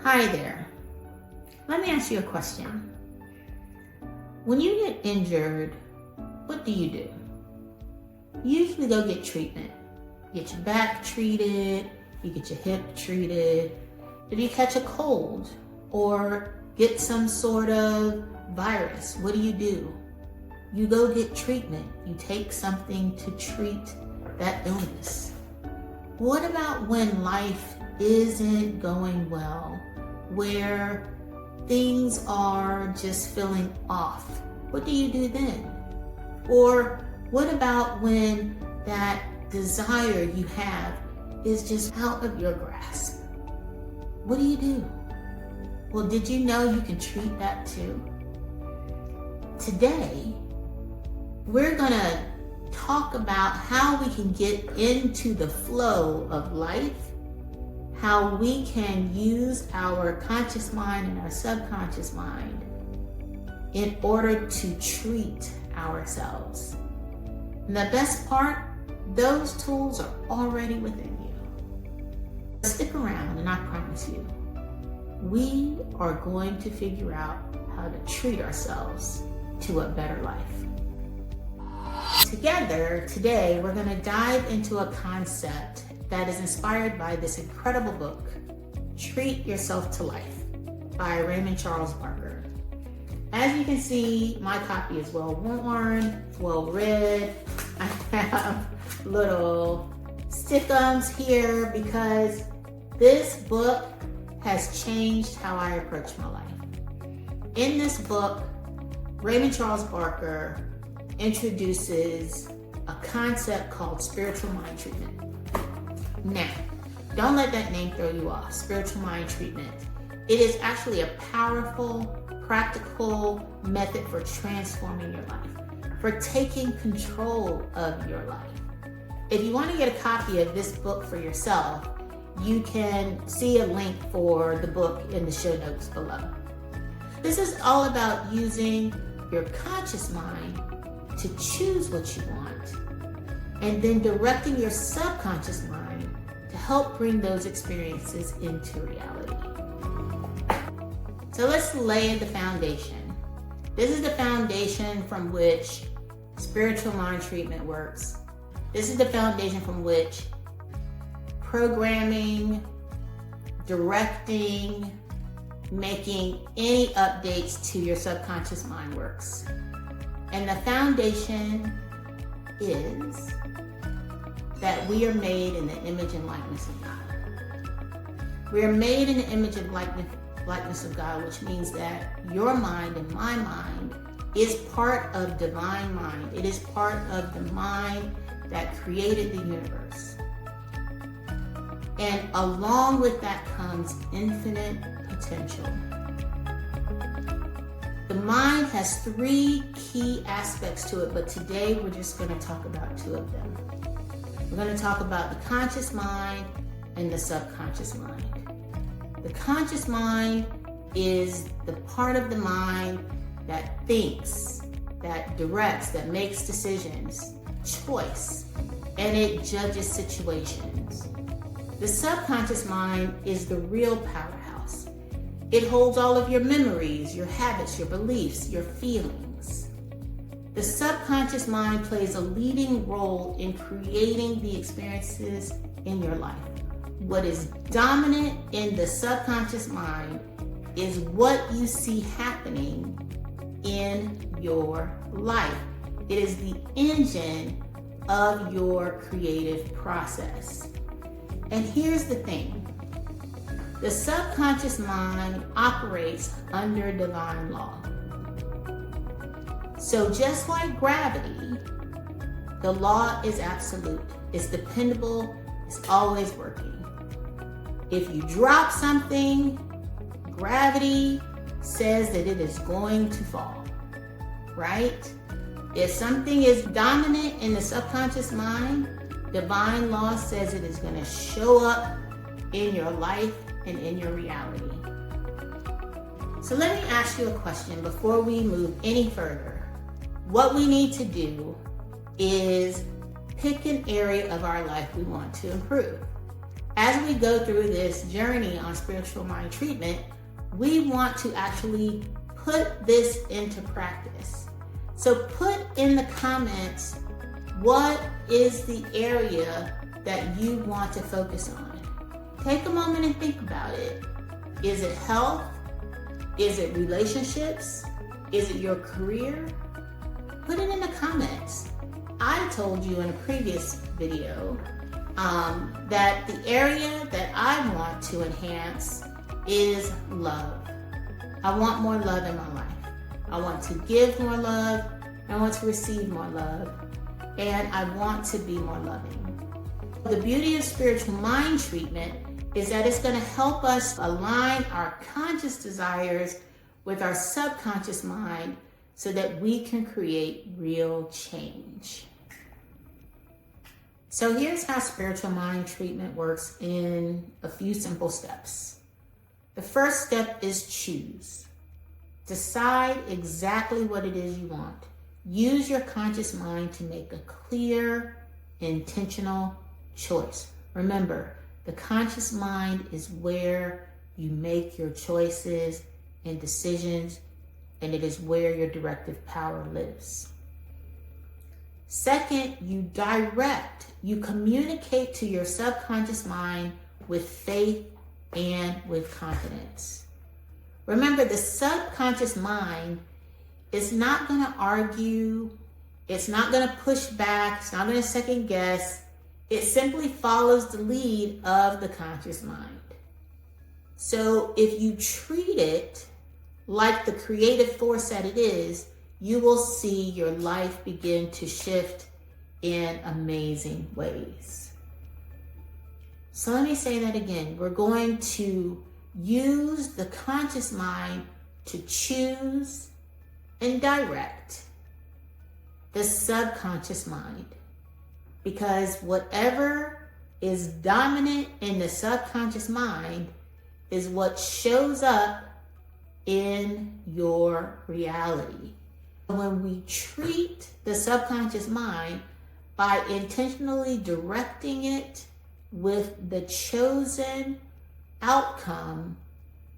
Hi there. Let me ask you a question. When you get injured, what do? You usually go get treatment. You get your back treated, you get your hip treated. If you catch a cold or get some sort of virus, what do? You go get treatment. You take something to treat that illness. What about when life isn't going well, where things are just feeling off? What do you do then? Or what about when that desire you have is just out of your grasp? What do you do? Well, did you know you can treat that too? Today, we're gonna talk about how we can get into the flow of life, how we can use our conscious mind and our subconscious mind in order to treat ourselves. And the best part, those tools are already within you. Stick around and I promise you, we are going to figure out how to treat ourselves to a better life. Together, today, we're going to dive into a concept that is inspired by this incredible book, Treat Yourself to Life by Raymond Charles Barker. As you can see, my copy is well worn, well read. I have little stickums here because this book has changed how I approach my life. In this book, Raymond Charles Barker introduces a concept called spiritual mind treatment. Now, don't let that name throw you off, spiritual mind treatment. It is actually a powerful, practical method for transforming your life, for taking control of your life. If you want to get a copy of this book for yourself, you can see a link for the book in the show notes below. This is all about using your conscious mind to choose what you want, and then directing your subconscious mind to help bring those experiences into reality. So let's lay the foundation. This is the foundation from which spiritual mind treatment works. This is the foundation from which programming, directing, making any updates to your subconscious mind works. And the foundation is that we are made in the image and likeness of God. We are made in the image and likeness of God, which means that your mind and my mind is part of divine mind. It is part of the mind that created the universe. And along with that comes infinite potential. The mind has three key aspects to it, but today we're just going to talk about two of them. We're going to talk about the conscious mind and the subconscious mind. The conscious mind is the part of the mind that thinks, that directs, that makes decisions, choice, and it judges situations. The subconscious mind is the real powerhouse. It holds all of your memories, your habits, your beliefs, your feelings. The subconscious mind plays a leading role in creating the experiences in your life. What is dominant in the subconscious mind is what you see happening in your life. It is the engine of your creative process. And here's the thing. The subconscious mind operates under divine law. So just like gravity, the law is absolute. It's dependable. It's always working. If you drop something, gravity says that it is going to fall, right? If something is dominant in the subconscious mind, divine law says it is going to show up in your life and in your reality. So let me ask you a question before we move any further. What we need to do is pick an area of our life we want to improve. as we go through this journey on spiritual mind treatment, we want to actually put this into practice. So put in the comments, what is the area that you want to focus on? Take a moment and think about it. Is it health? Is it relationships? Is it your career? Put it in the comments. I told you in a previous video that the area that I want to enhance is love. I want more love in my life. I want to give more love. I want to receive more love. And I want to be more loving. The beauty of spiritual mind treatment is that it's going to help us align our conscious desires with our subconscious mind so that we can create real change. So here's how spiritual mind treatment works in a few simple steps. The first step is choose. Decide exactly what it is you want. Use your conscious mind to make a clear, intentional choice. Remember, the conscious mind is where you make your choices and decisions, and it is where your directive power lives. Second, you communicate to your subconscious mind with faith and with confidence. Remember, the subconscious mind is not going to argue, it's not going to push back, it's not going to second guess. It simply follows the lead of the conscious mind. So if you treat it like the creative force that it is, you will see your life begin to shift in amazing ways. So let me say that again. We're going to use the conscious mind to choose and direct the subconscious mind. Because whatever is dominant in the subconscious mind is what shows up in your reality. When we treat the subconscious mind by intentionally directing it with the chosen outcome,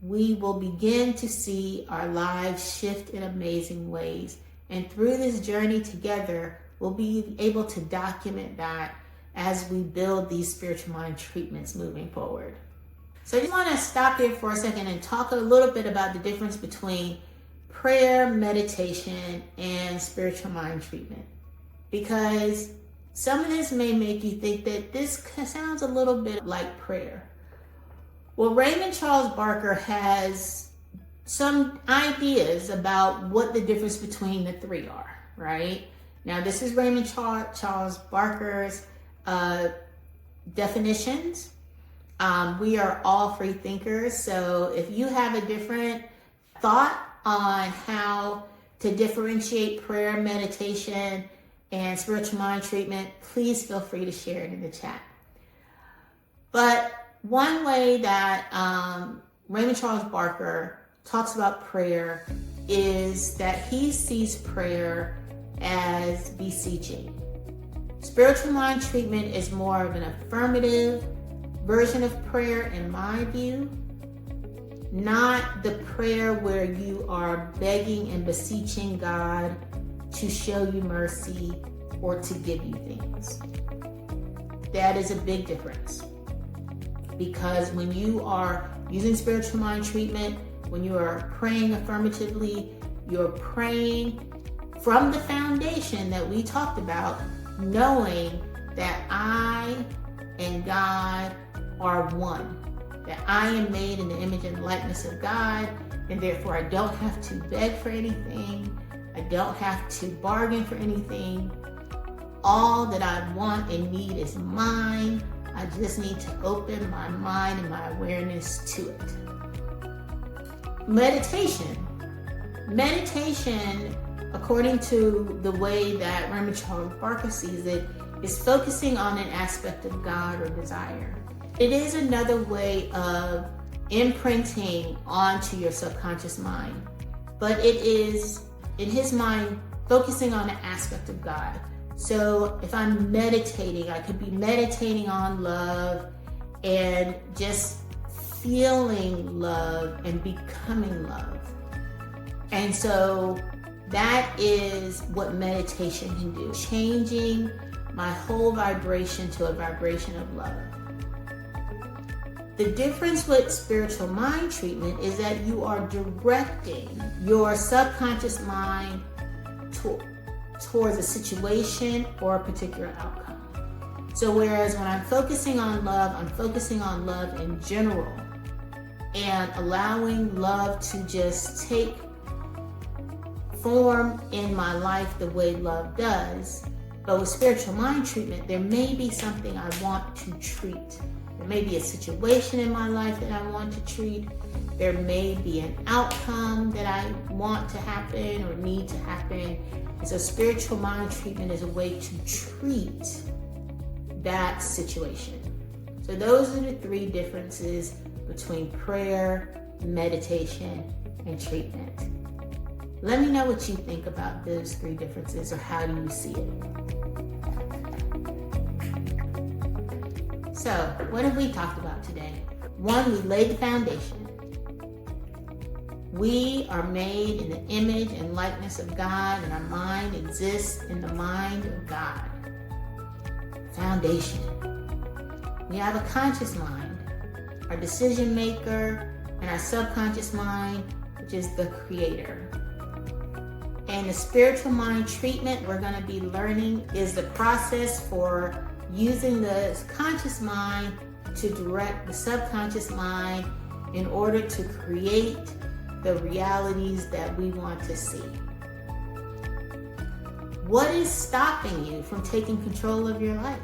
we will begin to see our lives shift in amazing ways. And through this journey together, we'll be able to document that as we build these spiritual mind treatments moving forward. So I just want to stop here for a second and talk a little bit about the difference between prayer, meditation, and spiritual mind treatment. Because some of this may make you think that this sounds a little bit like prayer. Well, Raymond Charles Barker has some ideas about what the difference between the three are, right? Now, this is Raymond Charles Barker's definitions. We are all free thinkers, so if you have a different thought on how to differentiate prayer, meditation, and spiritual mind treatment, please feel free to share it in the chat. But one way that Raymond Charles Barker talks about prayer is that he sees prayer as beseeching. Spiritual mind treatment is more of an affirmative version of prayer in my view, not the prayer where you are begging and beseeching God to show you mercy or to give you things. That is a big difference. Because when you are using spiritual mind treatment, when you are praying affirmatively, you're praying from the foundation that we talked about, knowing that I and God are one, that I am made in the image and likeness of God, and therefore I don't have to beg for anything, I don't have to bargain for anything. All that I want and need is mine. I just need to open my mind and my awareness to it. Meditation, according to the way that Raymond Charles Barker sees it, is focusing on an aspect of God or desire. It is another way of imprinting onto your subconscious mind, but it is, in his mind, focusing on an aspect of God. So if I'm meditating, I could be meditating on love, and just feeling love and becoming love. And so that is what meditation can do, changing my whole vibration to a vibration of love. The difference with spiritual mind treatment is that you are directing your subconscious mind towards a situation or a particular outcome. So whereas when I'm focusing on love in general and allowing love to just take form in my life the way love does, but with spiritual mind treatment, there may be something I want to treat. There may be a situation in my life that I want to treat. There may be an outcome that I want to happen or need to happen. And so spiritual mind treatment is a way to treat that situation. So those are the three differences between prayer, meditation, and treatment. Let me know what you think about those three differences, or how do you see it? So, what have we talked about today? One, we laid the foundation. We are made in the image and likeness of God, and our mind exists in the mind of God. Foundation. We have a conscious mind, our decision maker, and our subconscious mind, which is the creator. And the spiritual mind treatment we're going to be learning is the process for using the conscious mind to direct the subconscious mind in order to create the realities that we want to see. What is stopping you from taking control of your life?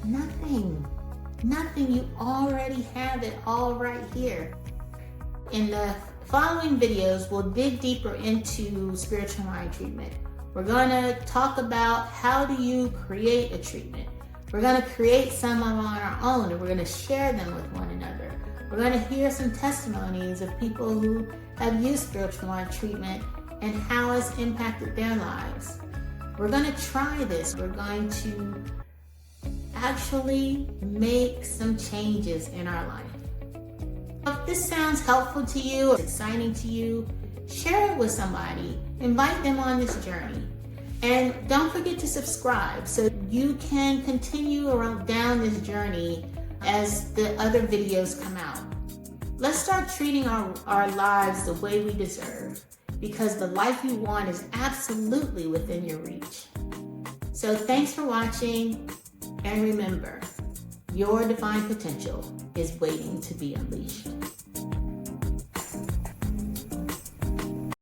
Nothing. Nothing. You already have it all right here. In the following videos, we'll dig deeper into spiritual mind treatment. We're going to talk about how do you create a treatment. We're going to create some on our own, and we're going to share them with one another. We're going to hear some testimonies of people who have used spiritual mind treatment and how it's impacted their lives. We're going to try this. We're going to actually make some changes in our life. If this sounds helpful to you, exciting to you, share it with somebody. Invite them on this journey. And don't forget to subscribe so you can continue down this journey as the other videos come out. Let's start treating our lives the way we deserve, because the life you want is absolutely within your reach. So thanks for watching, and remember, your divine potential is waiting to be unleashed.